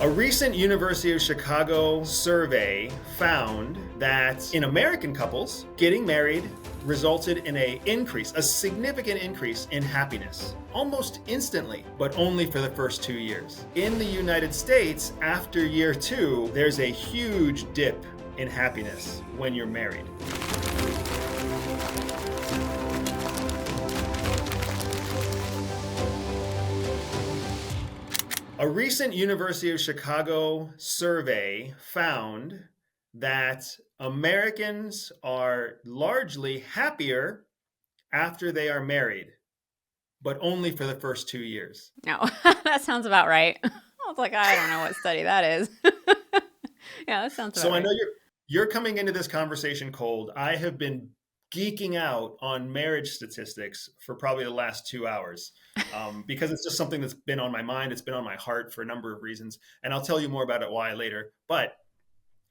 A recent University of Chicago survey found that in American couples, getting married resulted in a significant increase in happiness, almost instantly, but only for the first 2 years. In the United States, after year 2, there's a huge dip in happiness when you're married. A recent University of Chicago survey found that Americans are largely happier after they are married, but only for the first 2 years. No, that sounds about right. I was like, I don't know what study that is. Yeah, that sounds about So I right. know you're coming into this conversation cold. I have been geeking out on marriage statistics for probably the last 2 hours because it's just something that's been on my mind. It's been on my heart for a number of reasons, and I'll tell you more about it why later. But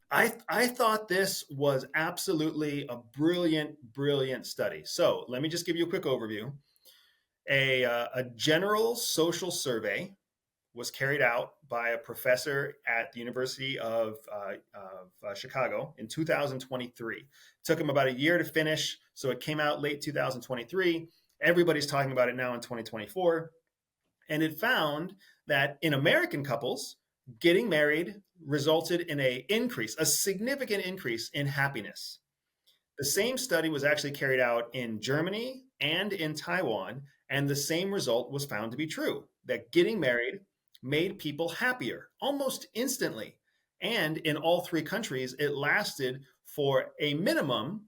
I thought this was absolutely a brilliant study. So let me just give you a quick overview. A general social survey was carried out by a professor at the University of Chicago in 2023. It took him about a year to finish, so it came out late 2023. Everybody's talking about it now in 2024. And it found that in American couples, getting married resulted in a significant increase in happiness. The same study was actually carried out in Germany and in Taiwan, and the same result was found to be true, that getting married made people happier almost instantly. And in all three countries, it lasted for a minimum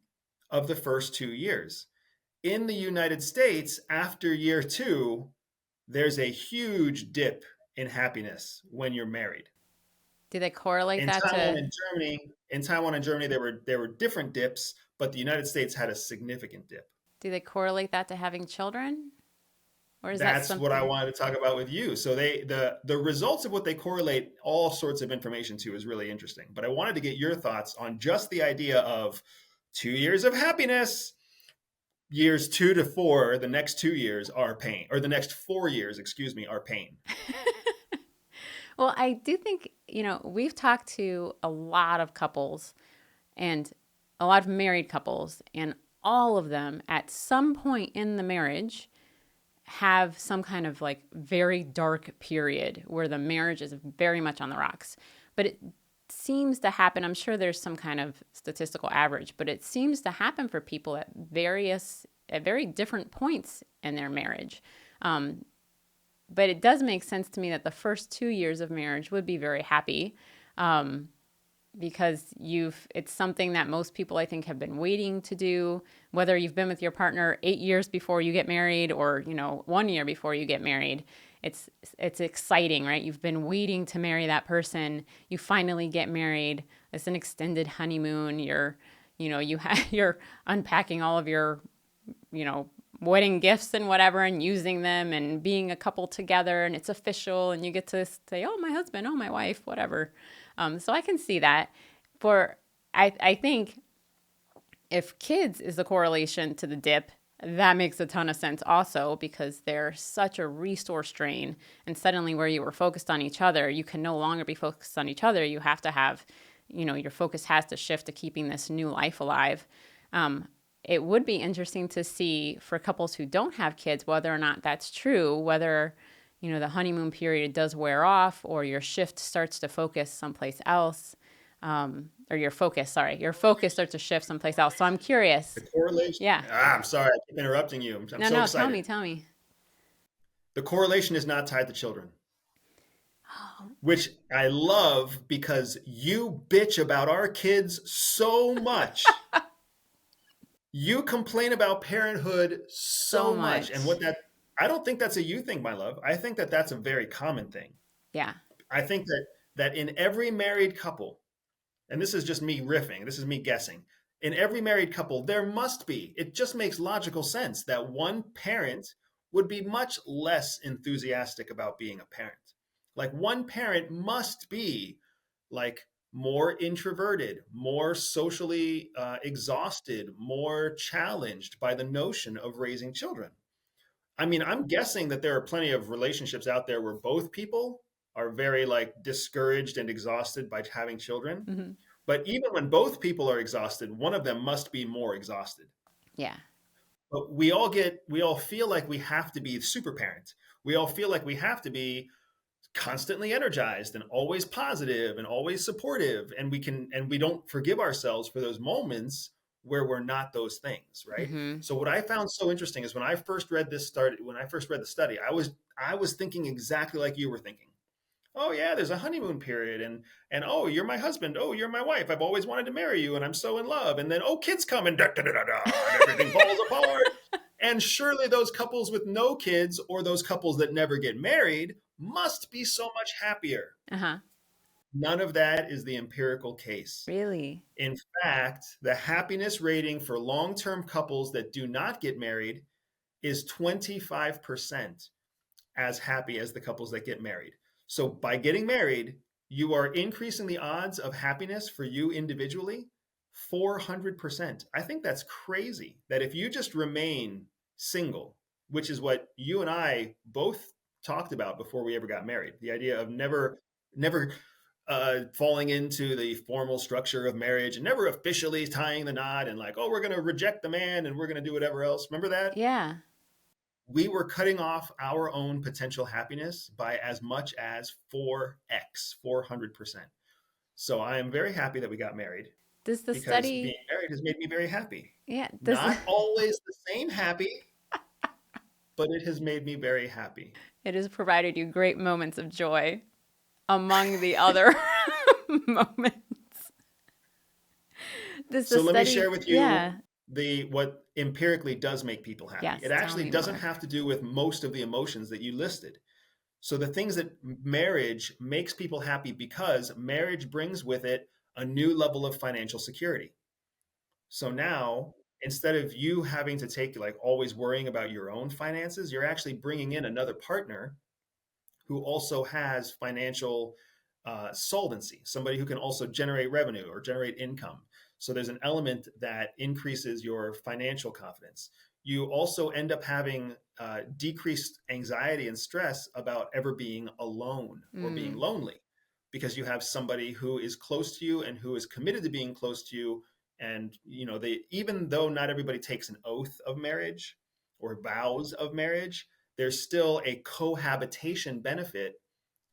of the first 2 years. In the United States, after year 2, there's a huge dip in happiness when you're married. Do they correlate In that Taiwan to and Germany, there were different dips, but the United States had a significant dip. having children? Or is that That's what I something? wanted to talk about with you. So the results of what they correlate all sorts of information to is really interesting. But I wanted to get your thoughts on just the idea of 2 years of happiness, years 2 to 4, the next 2 years are pain, or the next 4 years, excuse me, are pain. Well, I do think, we've talked to a lot of couples and a lot of married couples, and all of them at some point in the marriage have some kind of like very dark period where the marriage is very much on the rocks. But it seems to happen, I'm sure there's some kind of statistical average, but it seems to happen for people at very different points in their marriage. But it does make sense to me that the first 2 years of marriage would be very happy. Because it's something that most people I think have been waiting to do, whether you've been with your partner 8 years before you get married or 1 year before you get married. It's exciting, right? You've been waiting to marry that person. You finally get married. It's an extended honeymoon. You're unpacking all of your wedding gifts and whatever and using them and being a couple together, and it's official, and you get to say, oh, my husband, oh, my wife, whatever. So I can see that. I think if kids is the correlation to the dip, that makes a ton of sense also, because they're such a resource drain, and suddenly where you were focused on each other, you can no longer be focused on each other. You have to have, your focus has to shift to keeping this new life alive. It would be interesting to see for couples who don't have kids whether or not that's true, whether the honeymoon period does wear off, or your shift starts to focus someplace else, or your focus starts to shift someplace else. So I'm curious. The correlation. Yeah. I'm sorry, I keep interrupting you. I'm so No, excited. tell me. The correlation is not tied to children, which I love because you bitch about our kids so much. You complain about parenthood so much. And I don't think that's a you thing, my love. I think that that's a very common thing. Yeah. I think that in every married couple, and this is just me riffing, this is me guessing, in every married couple, there must be, it just makes logical sense that one parent would be much less enthusiastic about being a parent. Like one parent must be like more introverted, more socially exhausted, more challenged by the notion of raising children. I mean, I'm guessing that there are plenty of relationships out there where both people are very like discouraged and exhausted by having children. Hmm. But even when both people are exhausted, one of them must be more exhausted. Yeah. But we all feel like we have to be super parent. We all feel like we have to be constantly energized and always positive and always supportive, and we don't forgive ourselves for those moments where we're not those things, right? Hmm. So what I found so interesting is when I first read the study, I was thinking exactly like you were thinking. Oh yeah, there's a honeymoon period, and oh, you're my husband, oh, you're my wife, I've always wanted to marry you and I'm so in love, and then oh, kids come and da, da, da, da, da, and everything falls apart. And surely those couples with no kids or those couples that never get married must be so much happier. Uh-huh. None of that is the empirical case. Really? In fact, the happiness rating for long-term couples that do not get married is 25% as happy as the couples that get married. So by getting married, you are increasing the odds of happiness for you individually 400%. I think that's crazy that if you just remain single, which is what you and I both talked about before we ever got married, the idea of never falling into the formal structure of marriage and never officially tying the knot and like, oh, we're going to reject the man and we're going to do whatever else. Remember that? Yeah. We were cutting off our own potential happiness by as much as 4x, 400%. So I am very happy that we got married Does the because being study, married has made me very happy. yeah, does Not always the same happy, but it has made me very happy. it has provided you great moments of joy among the other moments. Does the So let me share study, with you yeah, the what empirically does make people happy. It yes, tell actually me doesn't more. have to do with most of the emotions that you listed. So the things that marriage makes people happy because marriage brings with it a new level of financial security. So now, instead of you having to take like always worrying about your own finances, you're actually bringing in another partner who also has financial solvency, somebody who can also generate revenue or generate income. So there's an element that increases your financial confidence. You also end up having decreased anxiety and stress about ever being alone or being Mm, lonely because you have somebody who is close to you and who is committed to being close to you. And you know, they even though not everybody takes an oath of marriage or vows of marriage, there's still a cohabitation benefit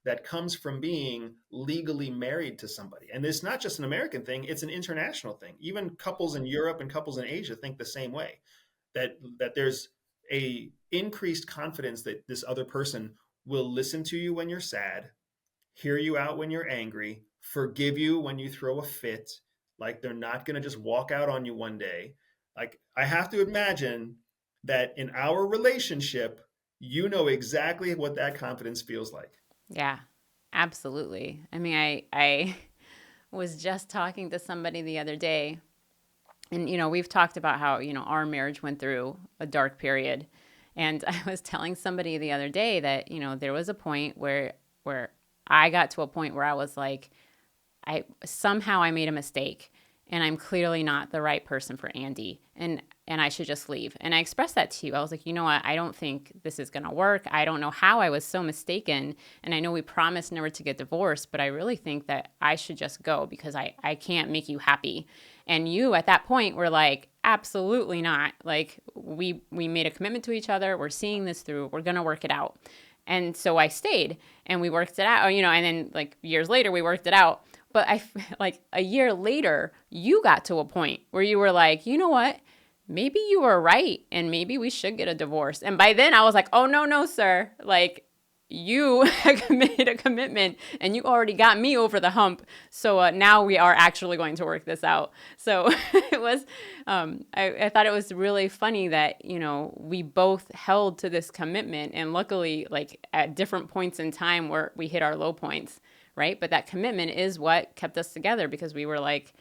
that comes from being legally married to somebody. And it's not just an American thing, it's an international thing. Even couples in Europe and couples in Asia think the same way. That there's a increased confidence that this other person will listen to you when you're sad, hear you out when you're angry, forgive you when you throw a fit. Like they're not going to just walk out on you one day. Like I have to imagine that in our relationship, you know exactly what that confidence feels like. yeah, absolutely. I mean, I was just talking to somebody the other day, and we've talked about how our marriage went through a dark period, and I was telling somebody the other day that there was a point where I got to a point where I was like, I made a mistake, and I'm clearly not the right person for Andy, and I should just leave. And I expressed that to you. I was like, you know what? I don't think this is going to work. I don't know how I was so mistaken. And I know we promised never to get divorced, but I really think that I should just go because I can't make you happy. And you at that point were like, absolutely not. Like we made a commitment to each other. We're seeing this through. We're going to work it out. And so I stayed and we worked it out, and then like years later we worked it out. But like a year later, you got to a point where you were like, you know what? Maybe you were right and maybe we should get a divorce. And by then I was like, oh, no, no, sir. Like you made a commitment and you already got me over the hump. So now we are actually going to work this out. So it was, I thought it was really funny that, we both held to this commitment, and luckily like at different points in time where we hit our low points. Right. But that commitment is what kept us together because we were like,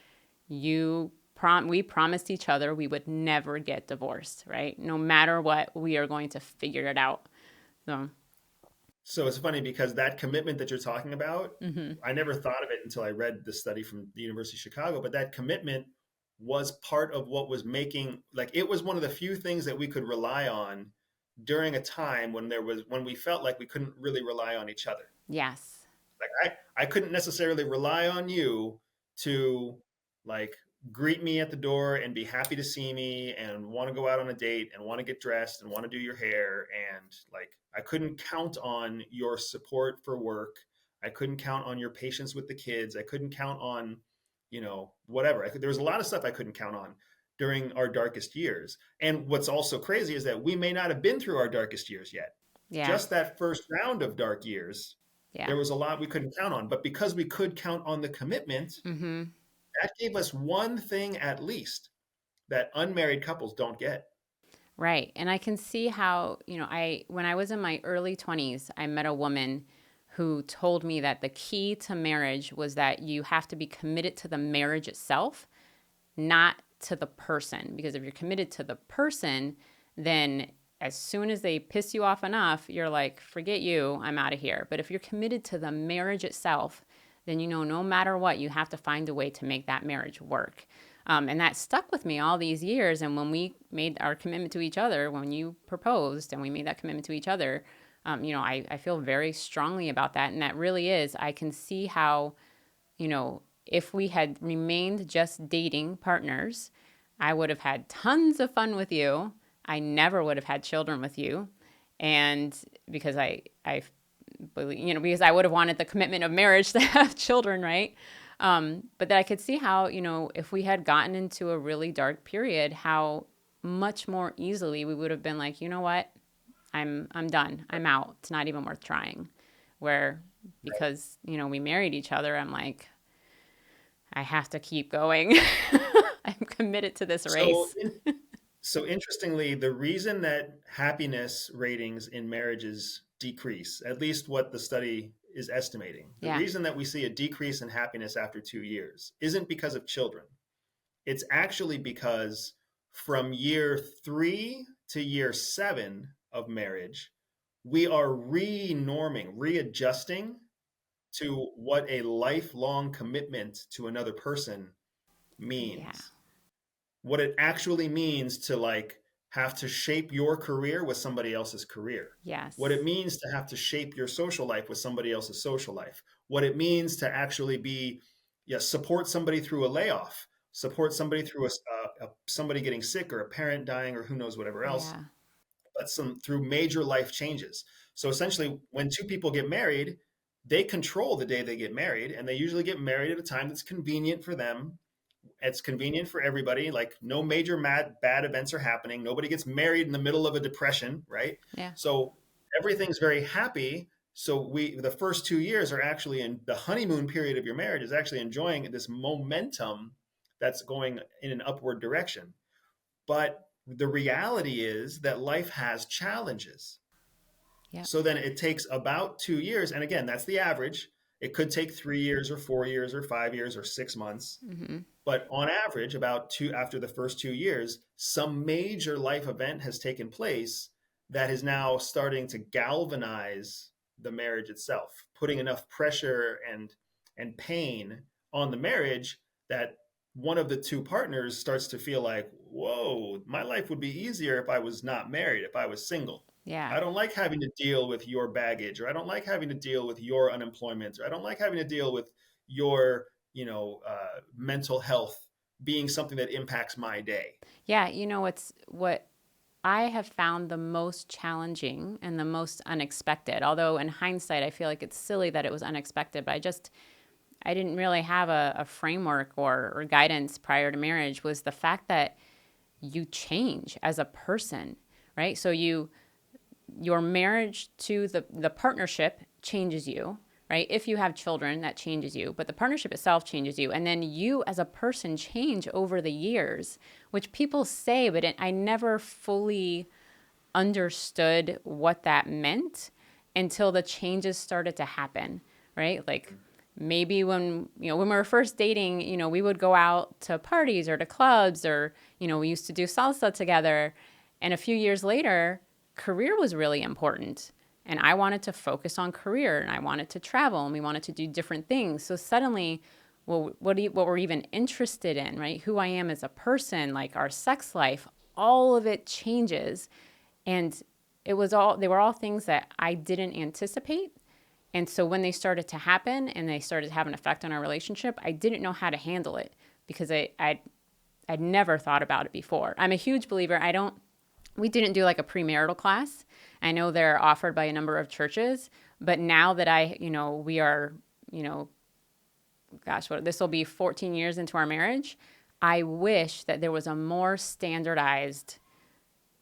we promised each other we would never get divorced. Right. No matter what, we are going to figure it out. So, So it's funny because that commitment that you're talking about, mm-hmm. I never thought of it until I read the study from the University of Chicago, but that commitment was part of what was making, like, it was one of the few things that we could rely on during a time when we felt like we couldn't really rely on each other. Yes. Like I couldn't necessarily rely on you to like greet me at the door and be happy to see me and want to go out on a date and want to get dressed and want to do your hair. And like, I couldn't count on your support for work. I couldn't count on your patience with the kids. I couldn't count on, whatever. There was a lot of stuff I couldn't count on during our darkest years. And what's also crazy is that we may not have been through our darkest years yet. Yeah. Just that first round of dark years, Yeah. there was a lot we couldn't count on. But because we could count on the commitment, Mm-hmm. that gave us one thing at least that unmarried couples don't get. Right. And I can see how, when I was in my early 20s, I met a woman who told me that the key to marriage was that you have to be committed to the marriage itself, not to the person. Because if you're committed to the person, then as soon as they piss you off enough, you're like, forget you, I'm out of here. But if you're committed to the marriage itself, then no matter what, you have to find a way to make that marriage work. And that stuck with me all these years. And when we made our commitment to each other, when you proposed and we made that commitment to each other, I feel very strongly about that. And that really is, I can see how, if we had remained just dating partners, I would have had tons of fun with you. I never would have had children with you. And because I believe, because I would have wanted the commitment of marriage to have children, right? But that I could see how, if we had gotten into a really dark period, how much more easily we would have been like, you know what, I'm done. I'm out. It's not even worth trying. Where because, we married each other, I'm like, I have to keep going. I'm committed to this So, race. so interestingly, the reason that happiness ratings in marriages decrease, at least what the study is estimating, the Yeah. reason that we see a decrease in happiness after 2 years isn't because of children. It's actually because from year 3 to year 7 of marriage, we are re-norming, readjusting to what a lifelong commitment to another person Yeah. means. What it actually means to like have to shape your career with somebody else's career. What Yes. it means to have to shape your social life with somebody else's social life. What it means to actually be, yeah, support somebody through a layoff, support somebody through somebody getting sick or a parent dying or who knows whatever else, Yeah. but through major life changes. So essentially, when two people get married, they control the day they get married, and they usually get married at a time that's convenient for them. It's convenient for everybody. Like no major bad events are happening. Nobody gets married in the middle of a depression, right? Yeah. So everything's very happy. So the first 2 years are actually in the honeymoon period of your marriage is actually enjoying this momentum that's going in an upward direction. But the reality is that life has challenges. Yeah. So then it takes about 2 years. And again, that's the average. It could take 3 years or 4 years or 5 years or 6 months. Mm-hmm. But on average, about after the first 2 years, some major life event has taken place that is now starting to galvanize the marriage itself, putting enough pressure and pain on the marriage that one of the two partners starts to feel like, whoa, my life would be easier if I was not married, if I was single. Yeah. I don't like having to deal with your baggage, or I don't like having to deal with your unemployment, or I don't like having to deal with your, mental health being something that impacts my day. Yeah. It's what I have found the most challenging and the most unexpected. Although in hindsight, I feel like it's silly that it was unexpected, but I didn't really have a framework or guidance prior to marriage, was the fact that you change as a person, right? So your marriage to the partnership changes you, right? If you have children, that changes you, but the partnership itself changes you. And then you as a person change over the years, which people say, but I never fully understood what that meant until the changes started to happen, right? Like maybe when we were first dating, we would go out to parties or to clubs, or we used to do salsa together, and a few years later career was really important, and I wanted to focus on career, and I wanted to travel, and we wanted to do different things. So suddenly, well, what we're even interested in, right? Who I am as a person, like our sex life, all of it changes. And they were all things that I didn't anticipate. And so when they started to happen and they started to have an effect on our relationship, I didn't know how to handle it because I'd never thought about it before. I'm a huge believer. We didn't do like a premarital class. I know they're offered by a number of churches, but now that we are, this will be 14 years into our marriage. I wish that there was a more standardized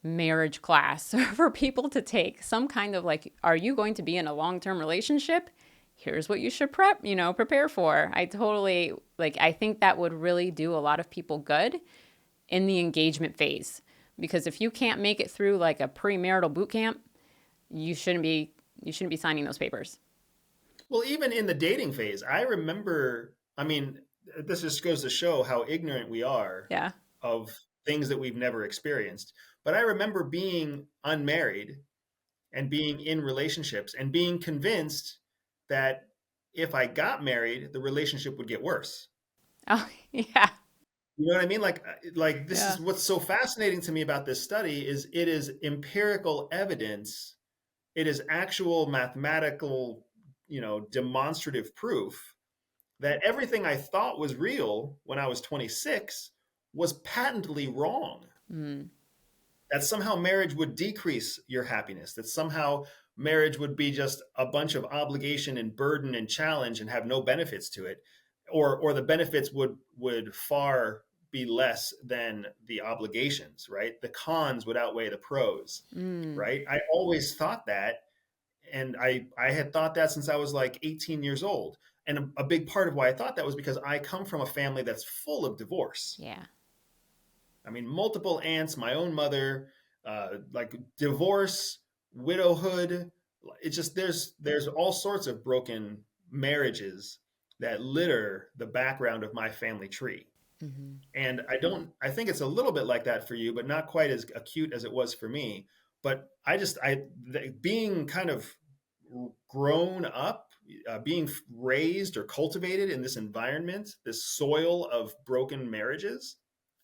marriage class for people to take. Some kind of like, are you going to be in a long-term relationship? Here's what you should prepare for. I think that would really do a lot of people good in the engagement phase. Because if you can't make it through like a premarital boot camp, you shouldn't be signing those papers. Well, even in the dating phase, I remember, I mean, this just goes to show how ignorant we are Yeah. of things that we've never experienced. But I remember being unmarried and being in relationships and being convinced that if I got married, the relationship would get worse. Oh, yeah. You know what I mean? Like this Yeah. is what's so fascinating to me about this study is it is empirical evidence. It is actual mathematical, demonstrative proof that everything I thought was real when I was 26 was patently wrong. Mm. That somehow marriage would decrease your happiness, that somehow marriage would be just a bunch of obligation and burden and challenge and have no benefits to it, or the benefits would far be less than the obligations, right? The cons would outweigh the pros, Mm. right? I always thought that, and I had thought that since I was like 18 years old. And a big part of why I thought that was because I come from a family that's full of divorce. Yeah. I mean, multiple aunts, my own mother, like divorce, widowhood. It's just there's all sorts of broken marriages that litter the background of my family tree. Mm-hmm. And I think it's a little bit like that for you, but not quite as acute as it was for me. But being kind of grown up, being raised or cultivated in this environment, this soil of broken marriages,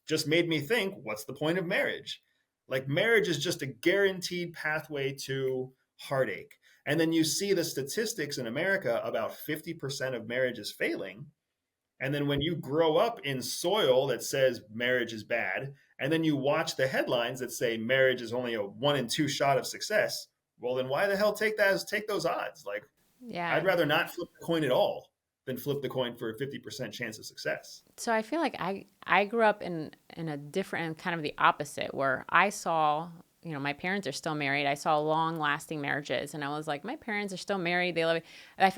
just made me think, what's the point of marriage? Like, marriage is just a guaranteed pathway to heartache. And then you see the statistics in America about 50% of marriages failing. And then when you grow up in soil that says marriage is bad, and then you watch the headlines that say marriage is only a 1 in 2 shot of success, well, then why the hell take those odds? Like, I'd Yeah. rather not flip the coin at all than flip the coin for a 50% chance of success. So I feel like I grew up in a different kind of the opposite where I saw, my parents are still married. I saw long lasting marriages and I was like, my parents are still married. They love it. And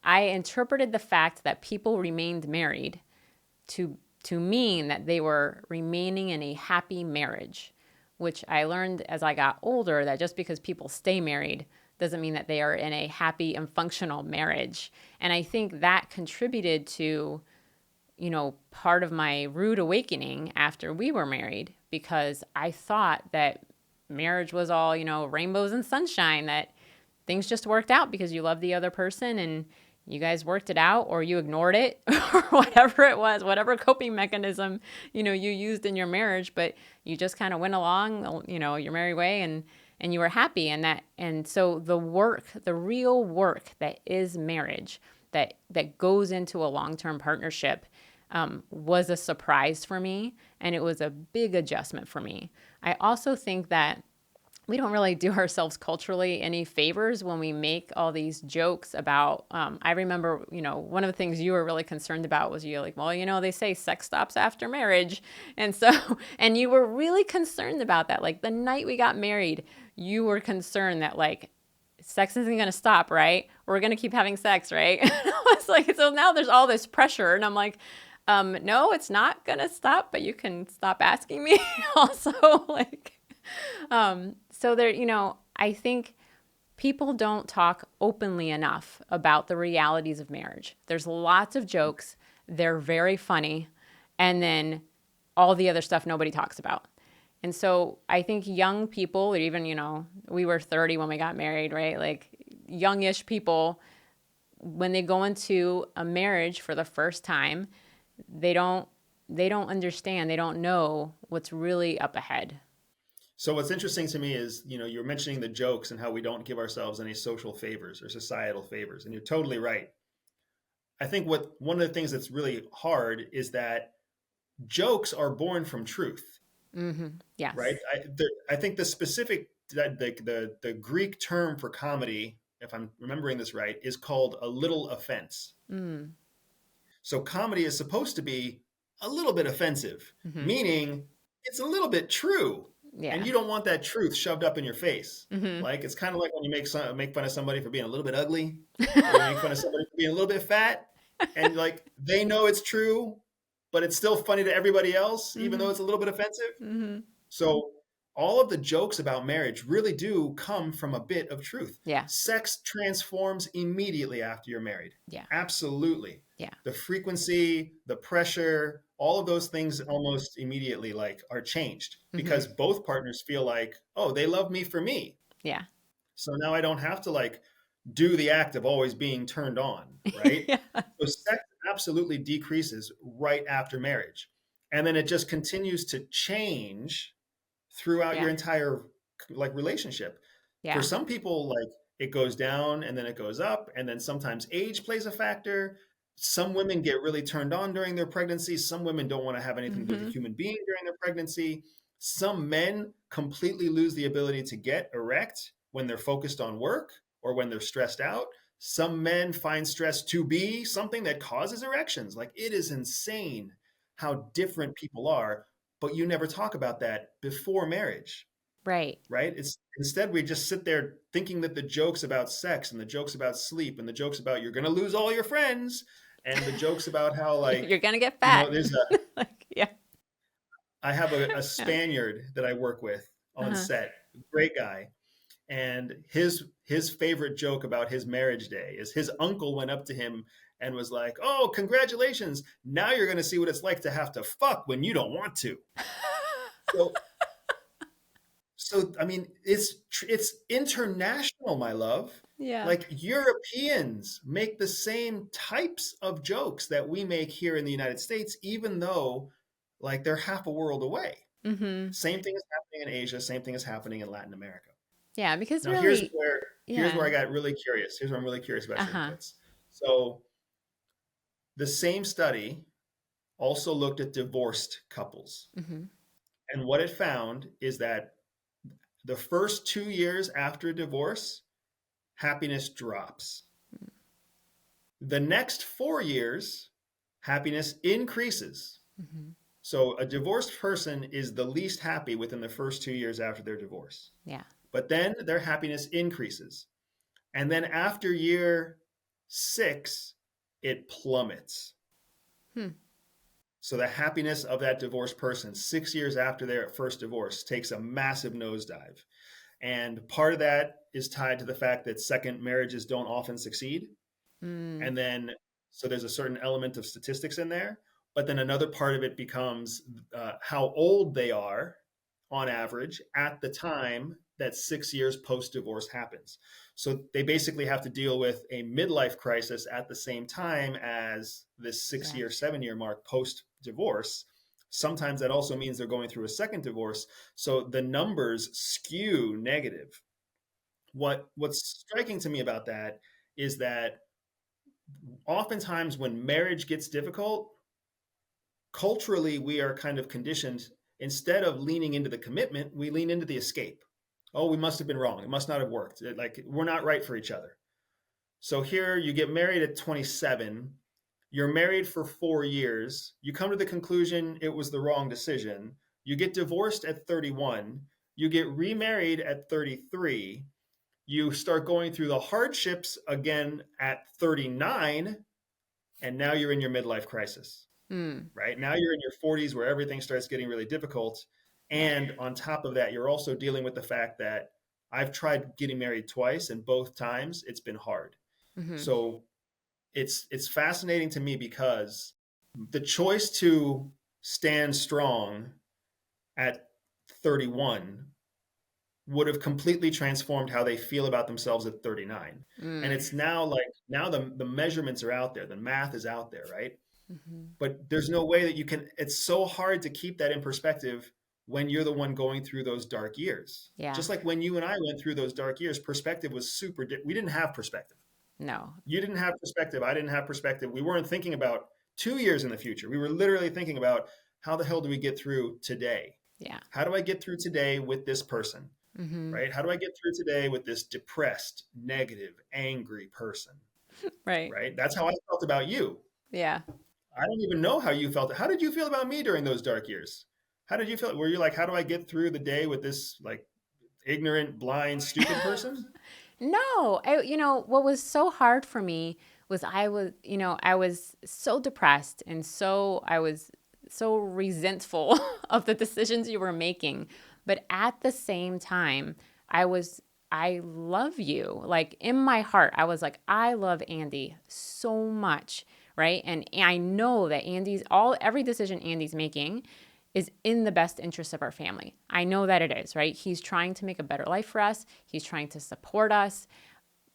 I interpreted the fact that people remained married to mean that they were remaining in a happy marriage, which I learned as I got older that just because people stay married doesn't mean that they are in a happy and functional marriage. And I think that contributed to, part of my rude awakening after we were married because I thought that marriage was all, rainbows and sunshine, that things just worked out because you love the other person and you guys worked it out or you ignored it or whatever it was, whatever coping mechanism, you used in your marriage, but you just kind of went along, your merry way and you were happy. And so the real work that is marriage, that goes into a long-term partnership, was a surprise for me. And it was a big adjustment for me. I also think that we don't really do ourselves culturally any favors when we make all these jokes about, I remember, one of the things you were really concerned about was you're like, well, they say sex stops after marriage. And so, and you were really concerned about that. Like the night we got married, you were concerned that like, sex isn't going to stop, right? We're going to keep having sex, right? And I was like, so now there's all this pressure. And I'm like, no, it's not going to stop, but you can stop asking me also like, so there, I think people don't talk openly enough about the realities of marriage. There's lots of jokes. They're very funny. And then all the other stuff nobody talks about. And so I think young people, or even, we were 30 when we got married, right? Like youngish people, when they go into a marriage for the first time, they don't understand. They don't know what's really up ahead. So what's interesting to me is, you're mentioning the jokes and how we don't give ourselves any social favors or societal favors, and you're totally right. I think one of the things that's really hard is that jokes are born from truth, right? Yes. I think the specific the Greek term for comedy, if I'm remembering this right, is called a little offense. Mm. So comedy is supposed to be a little bit offensive, Mm-hmm. meaning it's a little bit true, and Yeah. you don't want that truth shoved up in your face. Mm-hmm. Like it's kind of like when you make fun of somebody for being a little bit ugly, or you make fun of somebody for being a little bit fat, and like they know it's true, but it's still funny to everybody else, even Mm-hmm. though it's a little bit offensive. Mm-hmm. So all of the jokes about marriage really do come from a bit of truth. Yeah. Sex transforms immediately after you're married. Yeah. Absolutely. Yeah. The frequency, the pressure, all of those things almost immediately like are changed Mm-hmm. because both partners feel like, oh, they love me for me. Yeah. So now I don't have to like do the act of always being turned on, right? Yeah. So sex absolutely decreases right after marriage. And then it just continues to change throughout your Yeah. entire like relationship. For Yeah. some people, like it goes down and then it goes up, and then sometimes age plays a factor. Some women get really turned on during their pregnancy. Some women don't want to have anything to do with a Mm-hmm. human being during their pregnancy. Some men completely lose the ability to get erect when they're focused on work or when they're stressed out. Some men find stress to be something that causes erections. Like it is insane how different people are, but you never talk about that before marriage, Right. right? It's instead we just sit there thinking that the jokes about sex and the jokes about sleep and the jokes about you're going to lose all your friends and the jokes about how You're like, gonna get fat. there's Like, yeah. I have a Yeah. Spaniard that I work with on Uh-huh. set, great guy. And his favorite joke about his marriage day is his uncle went up to him and was like, "Oh, congratulations! Now you're going to see what it's like to have to fuck when you don't want to." So, so I mean, it's international, my love. Yeah. Like Europeans make the same types of jokes that we make here in the United States, even though like they're half a world away. Mm-hmm. Same thing is happening in Asia. Same thing is happening in Latin America. Yeah, because Now here's really, where here's where yeah. I got really curious. Here's where I'm really curious about your Uh-huh. inputs. So the same study also looked at divorced couples. Mm-hmm. And what it found is that the first 2 years after divorce, happiness drops. The next 4 years, happiness increases. Mm-hmm. So a divorced person is the least happy within the first 2 years after their divorce. Yeah. But then their happiness increases. And then after year 6, it plummets. Hmm. So the happiness of that divorced person 6 years after their first divorce takes a massive nosedive. And part of that is tied to the fact that second marriages don't often succeed. Mm. And then, so there's a certain element of statistics in there. But then another part of it becomes how old they are on average at the time that 6 years post divorce happens. So they basically have to deal with a midlife crisis at the same time as this 6 year, Yes. 7 year mark post divorce. Sometimes that also means they're going through a second divorce. So the numbers skew negative. What's striking to me about that is that oftentimes when marriage gets difficult, culturally we are kind of conditioned, instead of leaning into the commitment, we lean into the escape. Oh, we must have been wrong, it must not have worked, like we're not right for each other. So here you get married at 27, you're married for 4 years, you come to the conclusion it was the wrong decision, you get divorced at 31, you get remarried at 33, you start going through the hardships again at 39, and now you're in your midlife crisis. Mm. Right now you're in your 40s where everything starts getting really difficult. Yeah. And on top of that, you're also dealing with the fact that I've tried getting married twice, and both times it's been hard. Mm-hmm. So it's fascinating to me because the choice to stand strong at 31 would have completely transformed how they feel about themselves at 39. And Mm. it's now like now the measurements are out there, the math is out there, right? Mm-hmm. But there's no way that you can, it's so hard to keep that in perspective when you're the one going through those dark years. Yeah. Just like when you and I went through those dark years, perspective was we didn't have perspective. No. You didn't have perspective. I didn't have perspective. We weren't thinking about 2 years in the future. We were literally thinking about how the hell do we get through today? Yeah. How do I get through today with this person? Mm-hmm. Right? How do I get through today with this depressed, negative, angry person? Right. Right? That's how I felt about you. Yeah. I don't even know how you felt. How did you feel about me during those dark years? How did you feel? Were you like, how do I get through the day with this like ignorant, blind, stupid person? No, what was so hard for me was I was so depressed and I was so resentful of the decisions you were making. But at the same time, I love you. Like in my heart, I was like, I love Andy so much, right? And I know that every decision Andy's making is in the best interest of our family. I know that it is, right? He's trying to make a better life for us. He's trying to support us.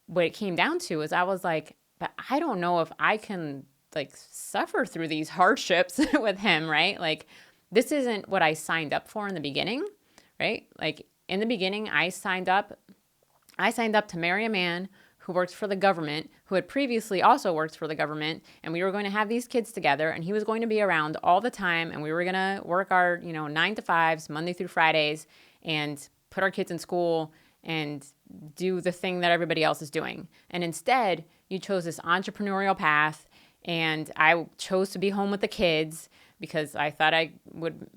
What it came down to is I was like, but I don't know if I can like suffer through these hardships with him, right? Like this isn't what I signed up for in the beginning, right? Like in the beginning, I signed up to marry a man who worked for the government, who had previously also worked for the government, and we were going to have these kids together, and he was going to be around all the time, and we were going to work our, 9 to 5s, Monday through Fridays, and put our kids in school and do the thing that everybody else is doing. And instead, you chose this entrepreneurial path, and I chose to be home with the kids because I thought I would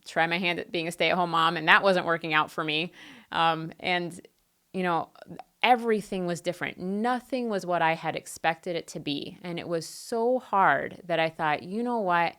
try my hand at being a stay-at-home mom, and that wasn't working out for me. And everything was different. Nothing was what I had expected it to be. And it was so hard that I thought, you know what?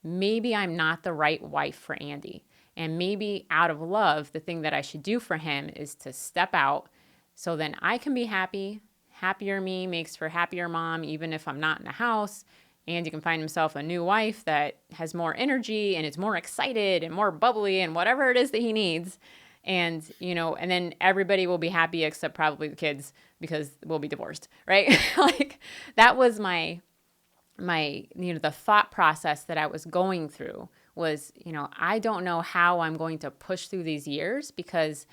Maybe I'm not the right wife for Andy. And maybe out of love, the thing that I should do for him is to step out so then I can be happy. Happier me makes for happier mom, even if I'm not in the house. Andy can find himself a new wife that has more energy and is more excited and more bubbly and whatever it is that he needs. And, and then everybody will be happy except probably the kids because we'll be divorced, right? Like that was my, the thought process that I was going through was, I don't know how I'm going to push through these years because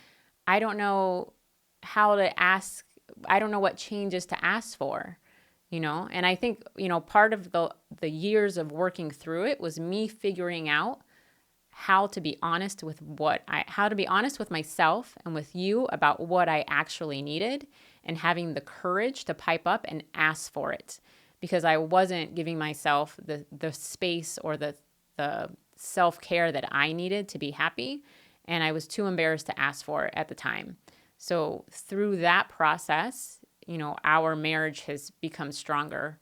I don't know how to ask. I don't know what changes to ask for, and I think, part of the years of working through it was me figuring out how to be honest with myself and with you about what I actually needed and having the courage to pipe up and ask for it because I wasn't giving myself the space or the self-care that I needed to be happy. And I was too embarrassed to ask for it at the time. So through that process, our marriage has become stronger.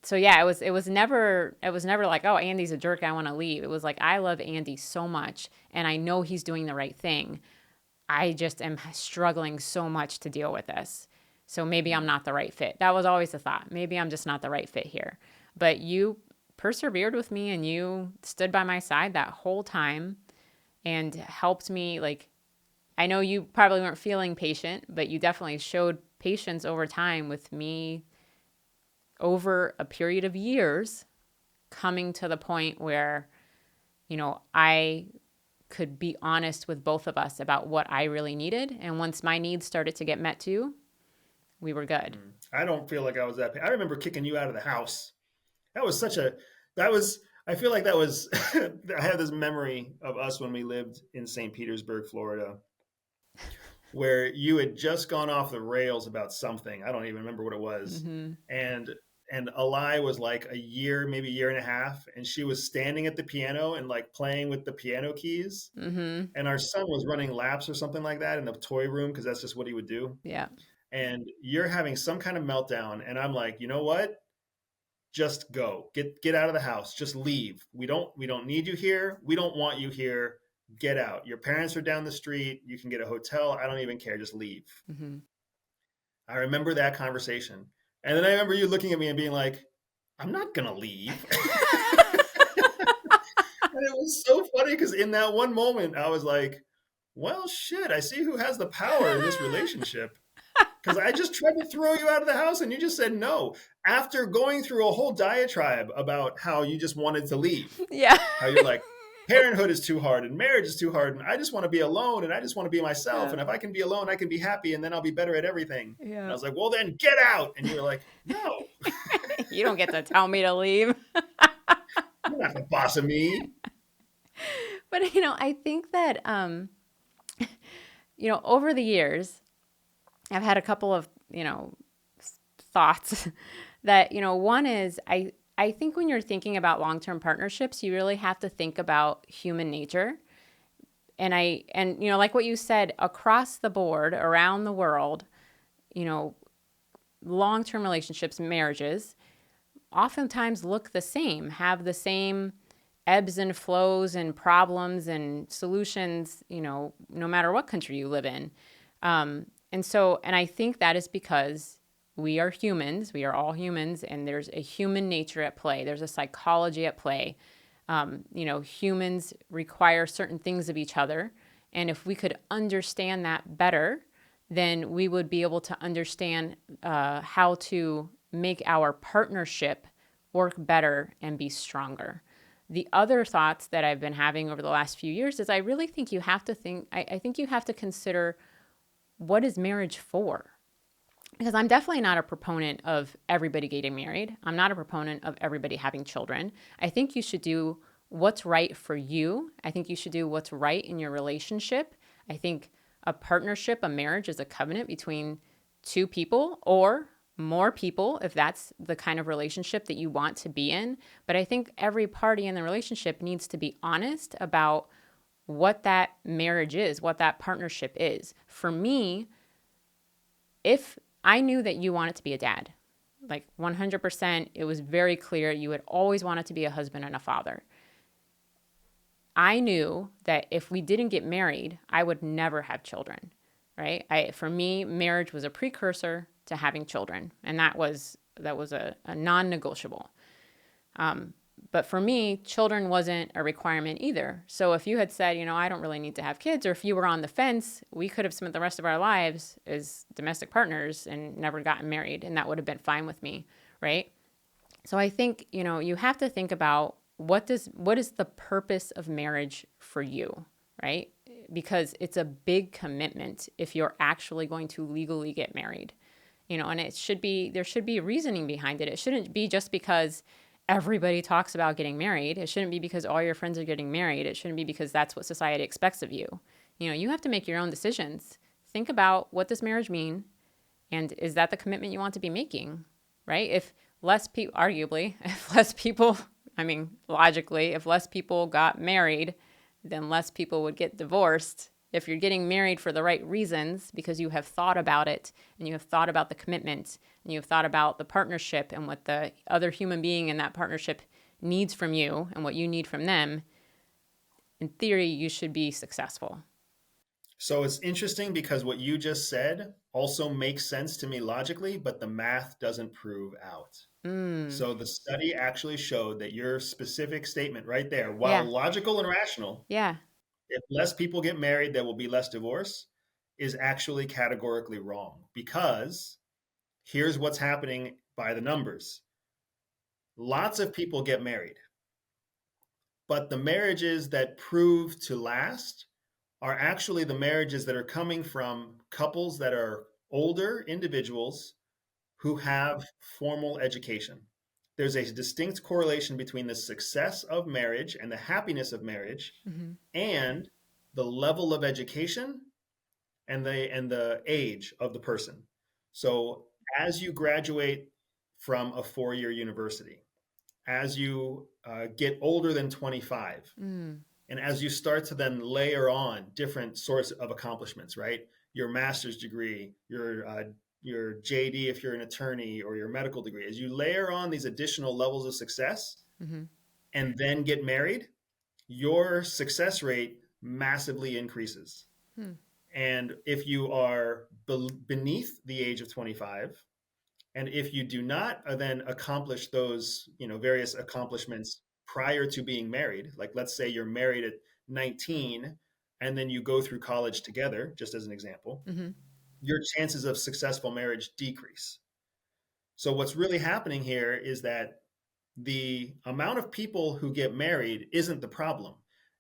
So yeah, it was never like, oh, Andy's a jerk, I want to leave. It was like, I love Andy so much and I know he's doing the right thing. I just am struggling so much to deal with this. So maybe I'm not the right fit. That was always the thought. Maybe I'm just not the right fit here. But you persevered with me and you stood by my side that whole time and helped me. Like, I know you probably weren't feeling patient, but you definitely showed patience over time with me over a period of years, coming to the point where, I could be honest with both of us about what I really needed. And once my needs started to get met too, we were good. I don't feel like I was that. I remember kicking you out of the house. I feel like that was, I have this memory of us when we lived in St. Petersburg, Florida, where you had just gone off the rails about something. I don't even remember what it was. Mm-hmm. And Alai was like a year, maybe a year and a half, and she was standing at the piano and like playing with the piano keys. Mm-hmm. And our son was running laps or something like that in the toy room because that's just what he would do. Yeah. And you're having some kind of meltdown, and I'm like, you know what? Just go. Get out of the house. Just leave. We don't need you here. We don't want you here. Get out. Your parents are down the street. You can get a hotel. I don't even care. Just leave. Mm-hmm. I remember that conversation. And then I remember you looking at me and being like, I'm not going to leave. And it was so funny because in that one moment, I was like, well, shit, I see who has the power in this relationship. Because I just tried to throw you out of the house and you just said no. After going through a whole diatribe about how you just wanted to leave. Yeah. How you're like, parenthood is too hard and marriage is too hard and I just want to be alone and I just want to be myself. Yeah. And if I can be alone, I can be happy and then I'll be better at everything. And I Yeah. was like, well, then get out. And you were like, no, You don't get to tell me to leave. you're not the boss of me. But I think that over the years, I've had a couple of thoughts that one is I think when you're thinking about long-term partnerships, you really have to think about human nature. And like what you said, across the board, around the world, you know, long-term relationships, marriages, oftentimes look the same, have the same ebbs and flows and problems and solutions, no matter what country you live in. And I think that is because we are humans, we are all humans, and there's a human nature at play. There's a psychology at play. Humans require certain things of each other. And if we could understand that better, then we would be able to understand how to make our partnership work better and be stronger. The other thoughts that I've been having over the last few years is I really think you have to I think you have to consider, what is marriage for? Because I'm definitely not a proponent of everybody getting married. I'm not a proponent of everybody having children. I think you should do what's right for you. I think you should do what's right in your relationship. I think a partnership, a marriage, is a covenant between two people or more people, if that's the kind of relationship that you want to be in. But I think every party in the relationship needs to be honest about what that marriage is, what that partnership is. For me, if I knew that you wanted to be a dad, like 100%, it was very clear you had always wanted to be a husband and a father. I knew that if we didn't get married, I would never have children, right? For me, marriage was a precursor to having children, and that was a non-negotiable. But for me, children wasn't a requirement either. So if you had said, I don't really need to have kids, or if you were on the fence, we could have spent the rest of our lives as domestic partners and never gotten married, and that would have been fine with me, right? So I think, you have to think about what is the purpose of marriage for you, right? Because it's a big commitment if you're actually going to legally get married. And there should be reasoning behind it. It shouldn't be just because everybody talks about getting married. It shouldn't be because all your friends are getting married. It shouldn't be because that's what society expects of you. You have to make your own decisions. Think about, what does marriage mean? And is that the commitment you want to be making, right? If less people, arguably, if less people, logically, if less people got married, then less people would get divorced. If you're getting married for the right reasons, because you have thought about it and you have thought about the commitment and you have thought about the partnership and what the other human being in that partnership needs from you and what you need from them, in theory, you should be successful. So it's interesting because what you just said also makes sense to me logically, but the math doesn't prove out. Mm, So the study actually showed that your specific statement right there, while yeah, logical and rational, yeah. if less people get married, there will be less divorce, is actually categorically wrong. Because here's what's happening by the numbers. Lots of people get married, but the marriages that prove to last are actually the marriages that are coming from couples that are older individuals who have formal education. There's a distinct correlation between the success of marriage and the happiness of marriage Mm-hmm. and the level of education and the age of the person. So as you graduate from a 4-year university, as you get older than 25, Mm, and as you start to then layer on different sorts of accomplishments, right? Your master's degree, your JD if you're an attorney, or your medical degree, as you layer on these additional levels of success mm-hmm. and then get married, your success rate massively increases. Hmm. And if you are beneath the age of 25, and if you do not then accomplish those, various accomplishments prior to being married, like let's say you're married at 19 and then you go through college together, just as an example, Mm-hmm. your chances of successful marriage decrease. So what's really happening here is that the amount of people who get married isn't the problem.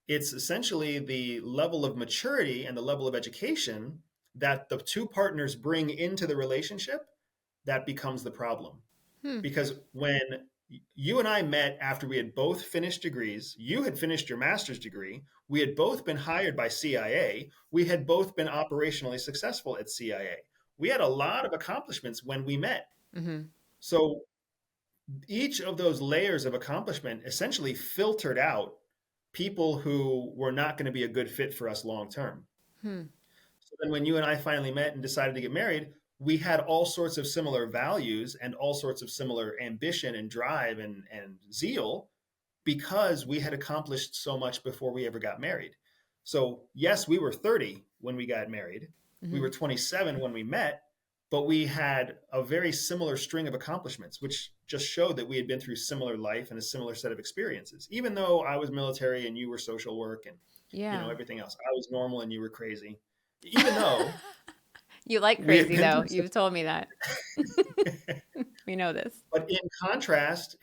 it's essentially the level of maturity and the level of education that the two partners bring into the relationship that becomes the problem. Hmm. Because when you and I met after we had both finished degrees, you had finished your master's degree, we had both been hired by CIA, we had both been operationally successful at CIA. We had a lot of accomplishments when we met. Mm-hmm. So each of those layers of accomplishment essentially filtered out people who were not going to be a good fit for us long term. Hmm. So then when you and I finally met and decided to get married, we had all sorts of similar values and all sorts of similar ambition and drive and zeal because we had accomplished so much before we ever got married. So, yes, we were 30 when we got married. We Mm-hmm. were 27 when we met, but we had a very similar string of accomplishments, which just showed that we had been through similar life and a similar set of experiences. Even though I was military and you were social work and Yeah. everything else, I was normal and you were crazy. Even though You like we had crazy been though. through such You've told me that. We know this. But in contrast,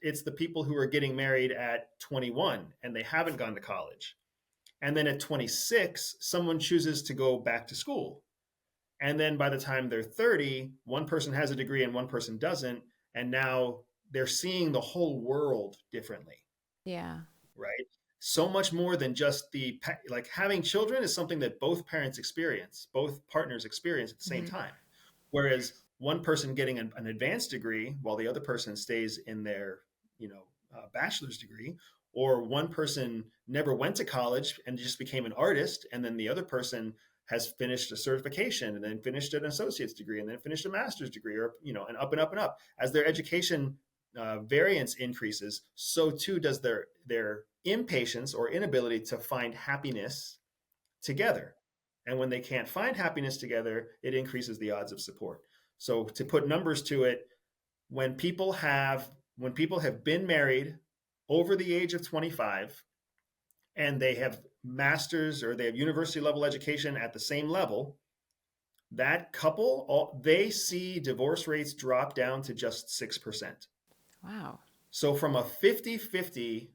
it's the people who are getting married at 21 and they haven't gone to college. And then at 26, someone chooses to go back to school. And then by the time they're 30, one person has a degree and one person doesn't. And now they're seeing the whole world differently, Yeah. right? So much more than just like having children is something that both parents experience, both partners experience at the same Mm-hmm. time. Whereas one person getting an advanced degree while the other person stays in their, bachelor's degree, or one person never went to college and just became an artist, and then the other person has finished a certification and then finished an associate's degree and then finished a master's degree, or and up and up and up. As their education variance increases, so too does their impatience or inability to find happiness together. And when they can't find happiness together, it increases the odds of support. So to put numbers to it, when people have been married over the age of 25 and they have masters or they have university level education at the same level, that couple, they see divorce rates drop down to just 6%. Wow. So from a 50-50,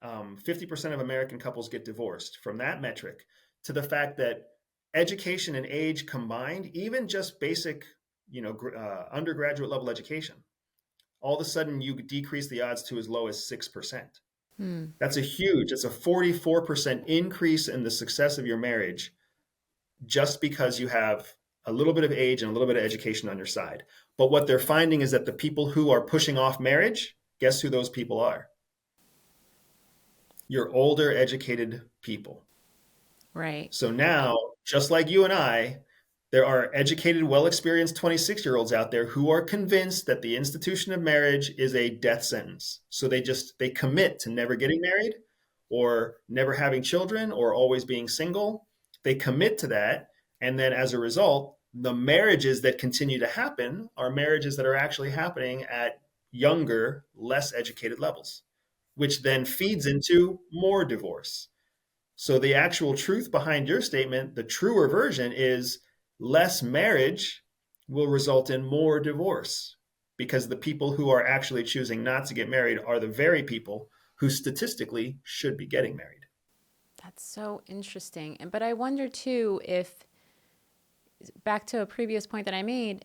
50% of American couples get divorced, from that metric to the fact that education and age combined, even just basic, undergraduate level education, all of a sudden you decrease the odds to as low as 6%. Hmm. It's a 44% increase in the success of your marriage just because you have a little bit of age and a little bit of education on your side. But what they're finding is that the people who are pushing off marriage, guess who those people are? Your older educated people. Right. So now, just like you and I, there are educated, well experienced 26-year-olds out there who are convinced that the institution of marriage is a death sentence. So they commit to never getting married or never having children or always being single. They commit to that. And then as a result, the marriages that continue to happen are marriages that are actually happening at younger, less educated levels, which then feeds into more divorce. So the actual truth behind your statement, the truer version is less marriage will result in more divorce because the people who are actually choosing not to get married are the very people who statistically should be getting married. That's so interesting. But I wonder too if, back to a previous point that I made,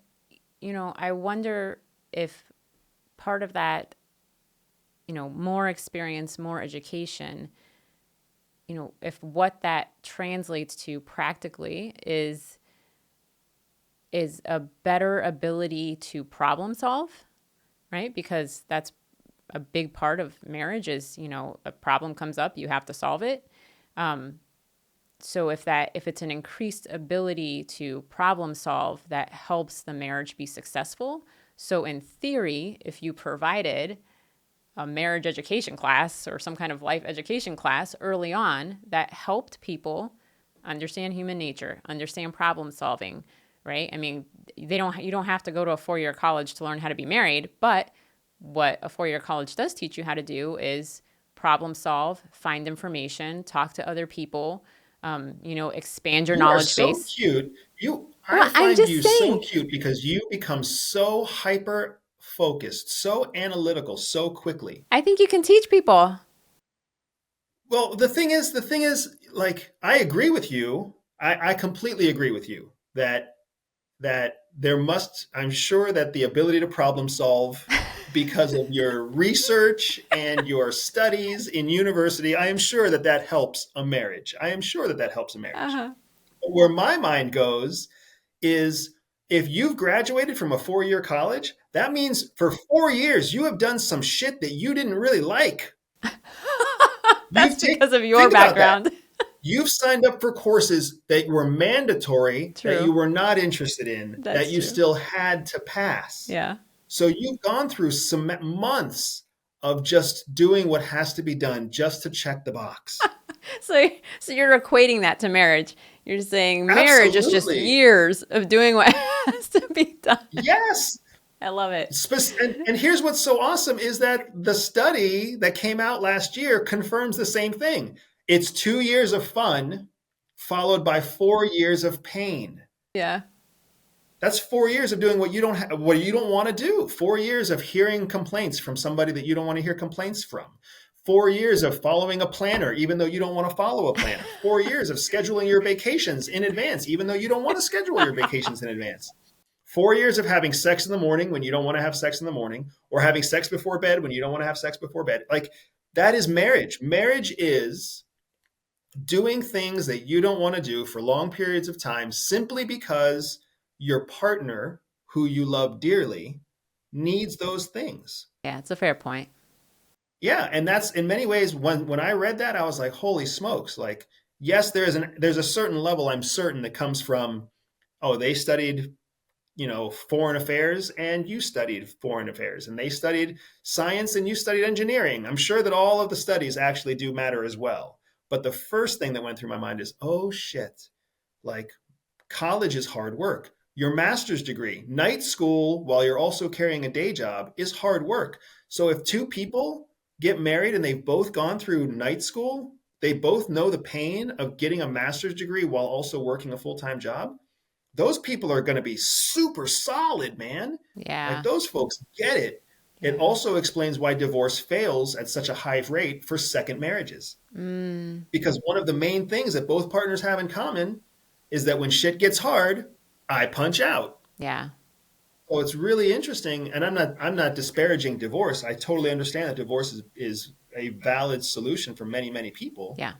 I wonder if part of that, more experience, more education, if what that translates to practically is a better ability to problem solve, right? Because that's a big part of marriage is, a problem comes up, you have to solve it. So if it's an increased ability to problem solve that helps the marriage be successful. So in theory, if you provided a marriage education class or some kind of life education class early on that helped people understand human nature, understand problem solving, right? I mean, you don't have to go to a 4-year college to learn how to be married, but what a 4-year college does teach you how to do is problem solve, find information, talk to other people, expand your You are knowledge so base. cute. I Well, I'm find just you so saying, cute because you become so hyper focused, so analytical, so quickly. I think you can teach people. Well, the thing is, like, I agree with you. I completely agree with you that there must, I'm sure that the ability to problem solve because of your research and your studies in university, I am sure that that helps a marriage. I am sure that that helps a marriage. Uh-huh. But where my mind goes is if you've graduated from a 4 year college, that means for 4 years you have done some shit that you didn't really like. That's You've taken, because of your think about that. background. You've signed up for courses that were mandatory, that you True. were not interested in, that That's you true. still had to pass. Yeah. So you've gone through some months of just doing what has to be done just to check the box. So you're equating that to marriage. You're saying marriage is just Absolutely. years of doing what has to be done. Yes. I love it. And here's what's so awesome is that the study that came out last year confirms the same thing. It's 2 years of fun followed by 4 years of pain. Yeah. That's 4 years of doing what you don't want to do. 4 years of hearing complaints from somebody that you don't want to hear complaints from. 4 years of following a planner, even though you don't want to follow a planner. 4 years of scheduling your vacations in advance, even though you don't want to schedule your vacations in advance. 4 years of having sex in the morning when you don't want to have sex in the morning, or having sex before bed when you don't want to have sex before bed. Like, that is marriage. Marriage is doing things that you don't want to do for long periods of time simply because your partner, who you love dearly, needs those things. Yeah, it's a fair point. Yeah, and that's in many ways when I read that I was like, holy smokes, like yes, there's a certain level I'm certain that comes from, oh, they studied, foreign affairs and you studied foreign affairs, and they studied science and you studied engineering. I'm sure that all of the studies actually do matter as well. But the first thing that went through my mind is, oh shit, like college is hard work. Your master's degree, night school while you're also carrying a day job is hard work. So if two people get married and they've both gone through night school, they both know the pain of getting a master's degree while also working a full-time job. Those people are going to be super solid, man. Like Yeah. those folks get it. It Yeah. also explains why divorce fails at such a high rate for second marriages. Mm, Because one of the main things that both partners have in common is that when shit gets hard, I punch out. yeah. So it's really interesting, and I'm not disparaging divorce. I totally understand that divorce is a valid solution for many, many people. Yeah.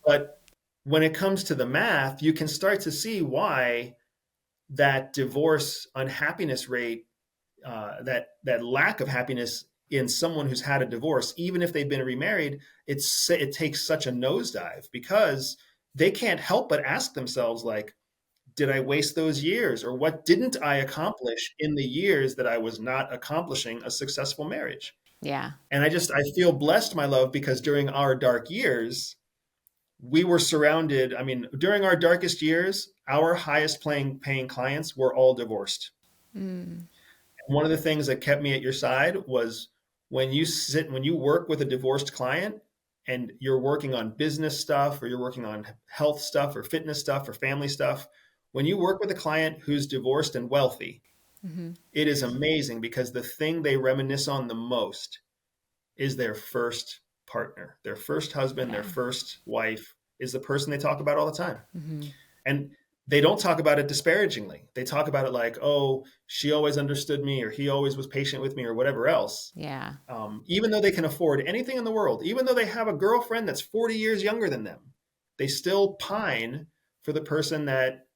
But when it comes to the math, you can start to see why that divorce unhappiness rate, that lack of happiness in someone who's had a divorce, even if they've been remarried, it takes such a nosedive because they can't help but ask themselves, like, did I waste those years, or what didn't I accomplish in the years that I was not accomplishing a successful marriage? Yeah. And I feel blessed, my love, because during our dark years, we were surrounded. I mean, during our darkest years, our highest paying clients were all divorced. Mm, One of the things that kept me at your side was when you work with a divorced client and you're working on business stuff, or you're working on health stuff or fitness stuff or family stuff, when you work with a client who's divorced and wealthy, mm-hmm. it is amazing because the thing they reminisce on the most is their first partner, their first husband, their Yeah. first wife is the person they talk about all the time. Mm-hmm. And they don't talk about it disparagingly. They talk about it like, oh, she always understood me, or he always was patient with me, or whatever else. Yeah. Even though they can afford anything in the world, even though they have a girlfriend that's 40 years younger than them, they still pine for the person that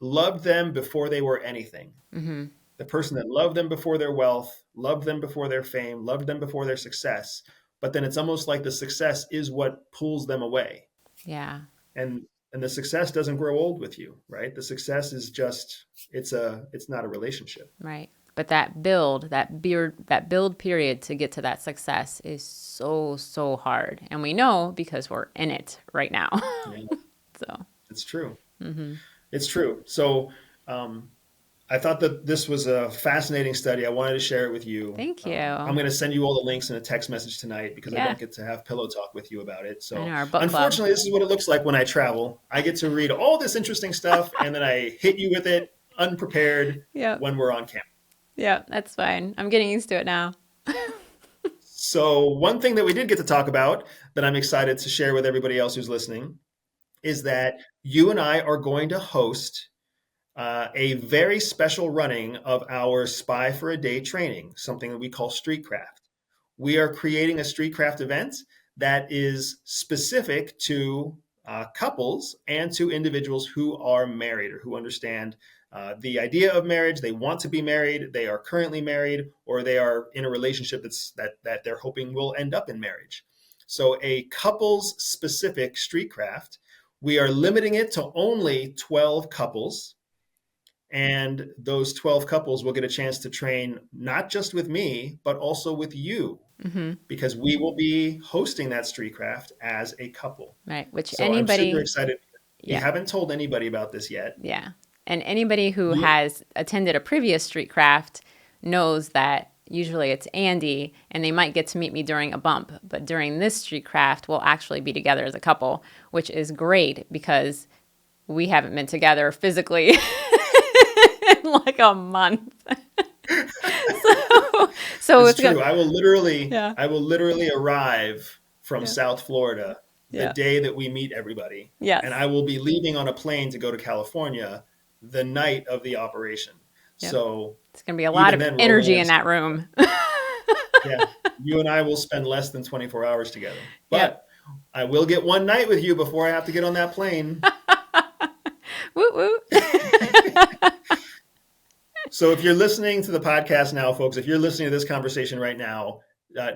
loved them before they were anything. Mm-hmm. The person that loved them before their wealth, loved them before their fame, loved them before their success. But then it's almost like the success is what pulls them away. Yeah. And the success doesn't grow old with you, right? The success is just it's not a relationship. Right. But that build period to get to that success is so, so hard. And we know because we're in it right now. Yeah, So, it's true. mm-hmm. It's true. So I thought that this was a fascinating study. I wanted to share it with you. Thank I'm you. going to send you all the links in a text message tonight because I Yeah. don't get to have pillow talk with you about it. I So know our book club. unfortunately, this is what it looks like when I travel. I get to read all this interesting stuff and then I hit you with it unprepared Yep. when we're on camera. Yep. That's fine. I'm getting used to it now. So one thing that we did get to talk about that I'm excited to share with everybody else who's listening is that you and I are going to host a very special running of our Spy for a Day training, something that we call streetcraft. We are creating a streetcraft event that is specific to couples and to individuals who are married or who understand the idea of marriage. They want to be married, they are currently married, or they are in a relationship that they're hoping will end up in marriage. So a couples specific streetcraft, we are limiting it to only 12 couples. And those 12 couples will get a chance to train not just with me, but also with you, Mm-hmm. because we will be hosting that streetcraft as a couple. Right. Which So I'm super anybody, excited. We yeah, haven't told anybody about this yet. yeah. And anybody who You, has attended a previous streetcraft knows that usually it's Andy and they might get to meet me during a bump. But during this streetcraft, we'll actually be together as a couple, which is great because we haven't been together physically in like a month. so it's it's true. gonna, yeah, I will literally arrive from yeah, South Florida the yeah, day that we meet everybody, and yes, I will be leaving on a plane to go to California the night of the operation. yep. So It's gonna be a lot even of then, we're only energy going in to that room. Yeah, you and I will spend less than 24 hours together. Yep. But I will get one night with you before I have to get on that plane. Woo woo. So if you're listening to the podcast now, folks, if you're listening to this conversation right now,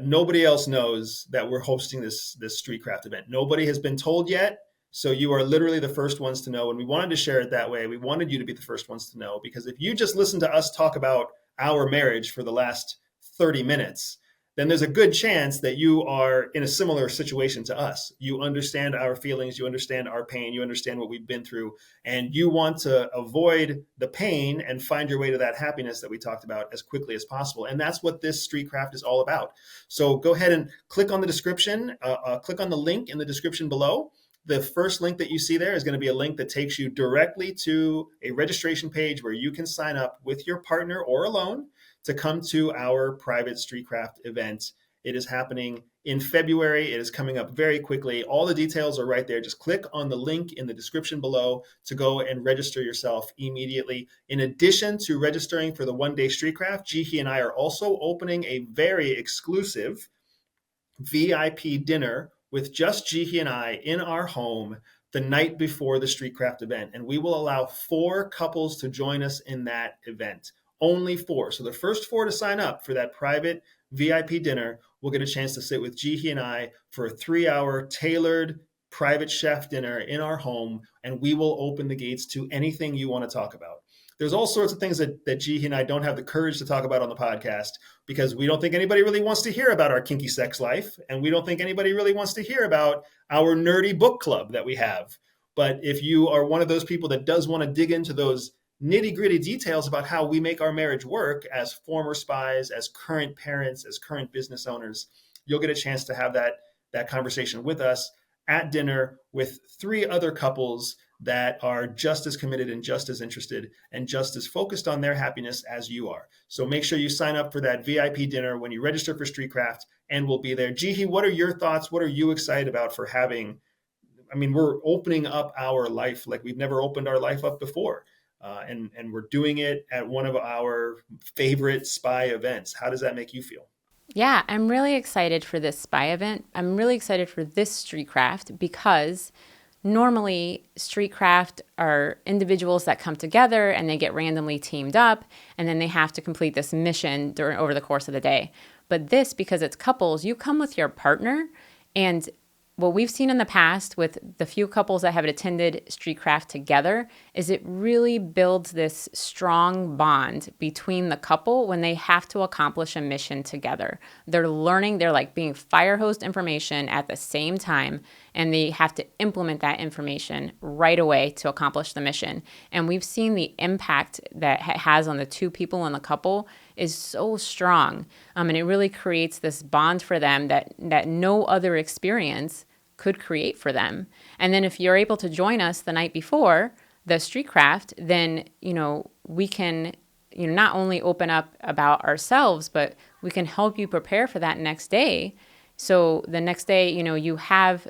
nobody else knows that we're hosting this Streetcraft event. Nobody has been told yet. So you are literally the first ones to know. And we wanted to share it that way. We wanted you to be the first ones to know, because if you just listen to us talk about our marriage for the last 30 minutes, then there's a good chance that you are in a similar situation to us. You understand our feelings, you understand our pain, you understand what we've been through, and you want to avoid the pain and find your way to that happiness that we talked about as quickly as possible. And that's what this Streetcraft is all about. So go ahead and click on the description, click on the link in the description below. The first link that you see there is going to be a link that takes you directly to a registration page where you can sign up with your partner or alone to come to our private Streetcraft event. It is happening in February. It is coming up very quickly. All the details are right there. Just click on the link in the description below to go and register yourself immediately. In addition to registering for the one-day Streetcraft, Jihi and I are also opening a very exclusive VIP dinner with just Jihi and I in our home the night before the Streetcraft event. And we will allow 4 couples to join us in that event. Only 4. So the first 4 to sign up for that private VIP dinner will get a chance to sit with Jihi and I for a 3-hour tailored private chef dinner in our home, and we will open the gates to anything you want to talk about. There's all sorts of things that Jihi and I don't have the courage to talk about on the podcast, because we don't think anybody really wants to hear about our kinky sex life, and we don't think anybody really wants to hear about our nerdy book club that we have. But if you are one of those people that does want to dig into those nitty gritty details about how we make our marriage work as former spies, as current parents, as current business owners, you'll get a chance to have that conversation with us at dinner with 3 other couples that are just as committed and just as interested and just as focused on their happiness as you are. So make sure you sign up for that VIP dinner when you register for Streetcraft, and we'll be there. Jihi, what are your thoughts? What are you excited about for having? I mean, we're opening up our life like we've never opened our life up before. And we're doing it at one of our favorite spy events. How does that make you feel? Yeah, I'm really excited for this spy event. I'm really excited for this Streetcraft because normally Streetcraft are individuals that come together and they get randomly teamed up, and then they have to complete this mission over the course of the day. But this, because it's couples, you come with your partner, and what we've seen in the past with the few couples that have attended Streetcraft together is it really builds this strong bond between the couple when they have to accomplish a mission together. They're learning, they're like being fire hosed information at the same time, and they have to implement that information right away to accomplish the mission. And we've seen the impact that it has on the 2 people in the couple is so strong. And it really creates this bond for them that no other experience could create for them. And then if you're able to join us the night before the Streetcraft, then, we can not only open up about ourselves, but we can help you prepare for that next day. So the next day, you have,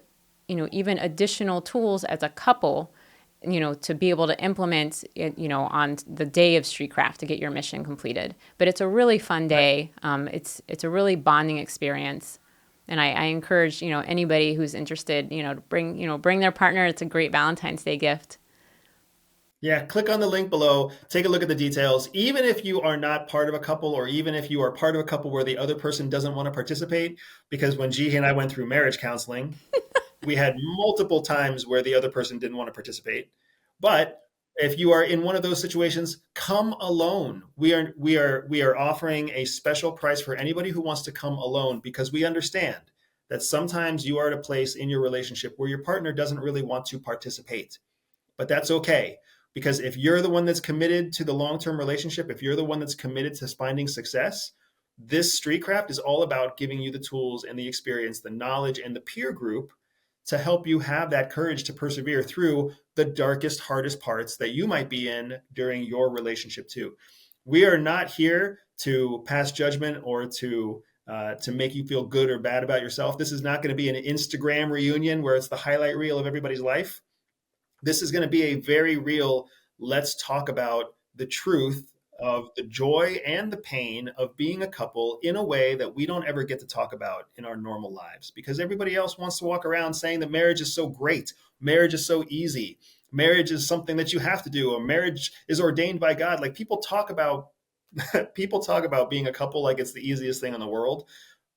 even additional tools as a couple, to be able to implement it, on the day of streetcraft to get your mission completed. But it's a really fun day. It's a really bonding experience. And I encourage, anybody who's interested, to bring their partner. It's a great Valentine's Day gift. Yeah, click on the link below, take a look at the details. Even if you are not part of a couple, or even if you are part of a couple where the other person doesn't want to participate, because when Jihi and I went through marriage counseling, we had multiple times where the other person didn't want to participate. But if you are in one of those situations, come alone. We are offering a special price for anybody who wants to come alone, because we understand that sometimes you are at a place in your relationship where your partner doesn't really want to participate. But that's okay, because if you're the one that's committed to the long-term relationship, if you're the one that's committed to finding success, this streetcraft is all about giving you the tools and the experience, the knowledge and the peer group to help you have that courage to persevere through the darkest, hardest parts that you might be in during your relationship too. We are not here to pass judgment or to make you feel good or bad about yourself. This is not going to be an Instagram reunion where it's the highlight reel of everybody's life. This is going to be a very real, let's talk about the truth of the joy and the pain of being a couple in a way that we don't ever get to talk about in our normal lives, because everybody else wants to walk around saying that marriage is so great, marriage is so easy, marriage is something that you have to do, or marriage is ordained by God. Like people talk about being a couple like it's the easiest thing in the world.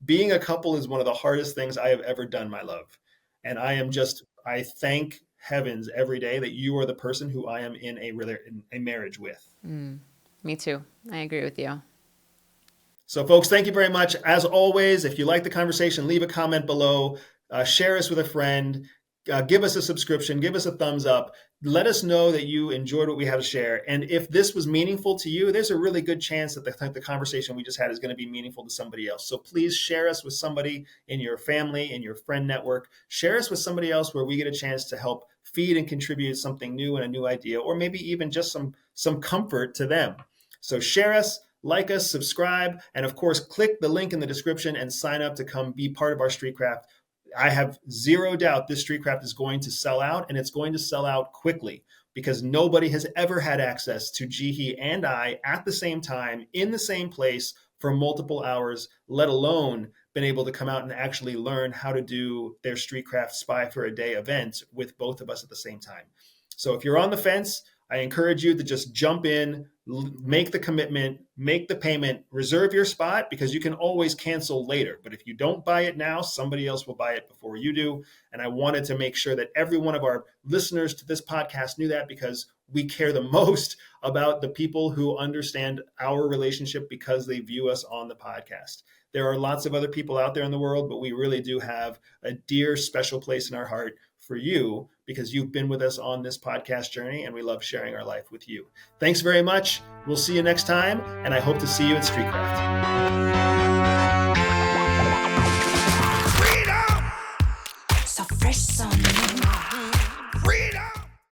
Being a couple is one of the hardest things I have ever done, my love. And I thank heavens every day that you are the person who I am in a marriage with. Me too. I agree with you. So folks, thank you very much. As always, if you like the conversation, leave a comment below, share us with a friend, give us a subscription, give us a thumbs up. Let us know that you enjoyed what we had to share. And if this was meaningful to you, there's a really good chance that the conversation we just had is going to be meaningful to somebody else. So please share us with somebody in your family, in your friend network. Share us with somebody else where we get a chance to help feed and contribute something new and a new idea, or maybe even just some comfort to them. So share us, like us, subscribe, and of course, click the link in the description and sign up to come be part of our Streetcraft. I have zero doubt this Streetcraft is going to sell out, and it's going to sell out quickly, because nobody has ever had access to Jihi and I at the same time in the same place for multiple hours, let alone been able to come out and actually learn how to do their Streetcraft Spy for a Day event with both of us at the same time. So if you're on the fence, I encourage you to just jump in, make the commitment, make the payment, reserve your spot, because you can always cancel later. But if you don't buy it now, somebody else will buy it before you do. And I wanted to make sure that every one of our listeners to this podcast knew that, because we care the most about the people who understand our relationship because they view us on the podcast. There are lots of other people out there in the world, but we really do have a dear, special place in our heart for you, because you've been with us on this podcast journey, and we love sharing our life with you. Thanks very much. We'll see you next time, and I hope to see you at Streetcraft.